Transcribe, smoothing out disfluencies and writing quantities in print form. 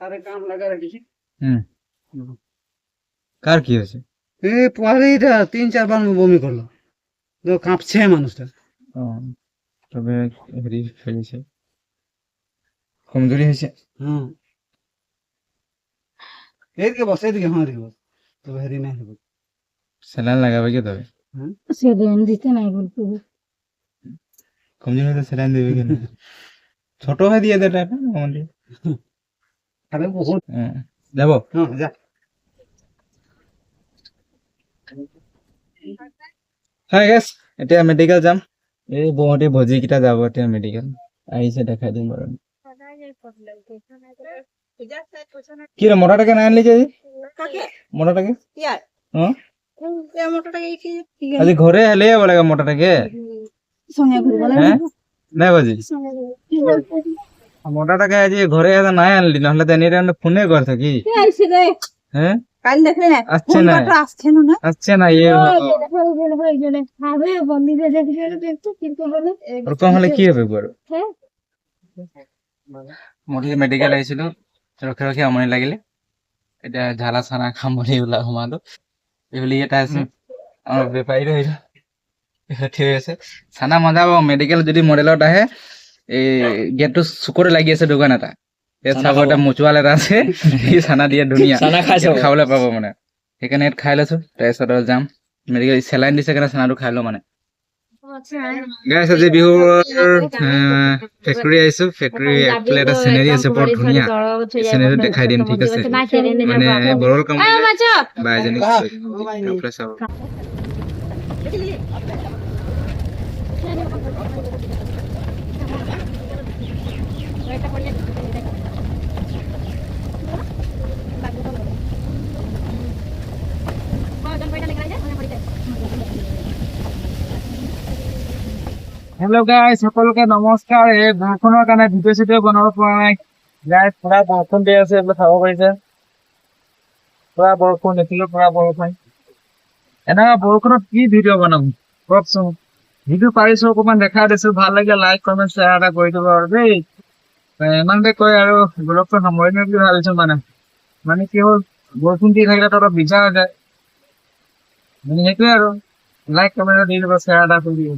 আরে কাম লাগা রাখিছি হুম কার কি হয়েছে? এই পোয়ালিটা 3-4 বার বমি করলো, তো কাঁপছে মানুষটা। ও, তবে হেরি ফেলেছে, কমজোরি হয়েছে। হুম, এদিকে বস, এদিকে, হ্যাঁ এদিকে বস, তবে হেরি নাই হবে। স্যালাইন লাগাবে কি তবে? হুম, সেদিন দিতে নাই বলতে কমজোরি হলে স্যালাইন দেবে কেন? ছোট হয়ে দিয়ে দে টাকা আমাদের। আরে বহুত। হ্যাঁ, যাবো। হ্যাঁ যা। হ্যাঁ গেছ, এতিয়া মেডিকেল যাম। এই বৌহতি ভজি কেইটা যাব এতিয়া মেডিকেল, আহিছে দেখাই দিম বাৰু। কি রে মোটাটাকে না আনলি যে আজি? মোটাটাকে হ্যাঁ আজি ঘরে হেলে যাব লাগে মোটাটাকে। হ্যাঁ নাই বাজি মোটাটাকে আজি ঘরে এসে নাই আনলি, নাহলে তো এনি টাইম ফোনে কর থাকি। হ্যাঁ কাল দেখলে না আসছে না, আসছে না ইয়ে ওরকম হলে কি হবে বড়? মোটি মেডিকেল আহিছিল, ৰখি ৰখি আমনি লাগিলে, এতিয়া ঝালা চানা খাম বুলি ওলাই সোমালো। এইবুলি এটা আছে আমাৰ বেপাৰী থিয় হৈ আছে, চানা মজা পাব। মেডিকেল যদি মডেলত আহে, এই গেটটো চুকতে লাগি আছে দোকান এটা, ইয়াত চাব এটা মুচুৱাল এটা আছে, সি চানা দিয়ে ধুনীয়া ইয়াত খাবলৈ পাব মানে। সেইকাৰণে ইয়াত খাই লৈছো, তাৰপিছত আৰু যাম মেডিকেল। চেলাইন দিছে কাৰণে চানাটো খাই লওঁ মানে। গাইছ আজি বিহুৰ ফেক্টৰী আহিছো, ফেক্টৰী আগফালে এটা চিনেৰী আছে বৰ ধুনীয়া, চিনেৰীটো দেখাই দিম ঠিক আছে। মানে বৰল কাম বা এজনীক এইফালে চাব। হেল্ল' গাইছ, সকলোকে নমস্কাৰ। এই বৰষুণৰ কাৰণে ভিডিঅ' চিডিঅ' বনাব পৰা নাই গাইছ, পুৰা বৰষুণ দি আছে, এইবিলাক চাব পাৰিছে। পুৰা বৰষুণ, এইফালে পুৰা বৰষুণ। এনেকুৱা বৰষুণত কি ভিডিঅ' বনাম কওকচোন? ভিডিঅ' পাৰিছো অকণমান দেখাই দিছো, ভাল লাগিলে লাইক কমেণ্ট শ্বেয়াৰ এটা কৰি দিব আৰু দেই। ইমানতে কৈ আৰু ব্লগটো সামৰণি বুলি ভাবিছো। মানে কি হ'ল, বৰষুণ দি থাকিলে তো অলপ ভিজা হৈ যায়, মানে সেইটোৱে আৰু। লাইক কমেণ্ট দি দিব, শ্বেয়াৰ এটা কৰি দিব।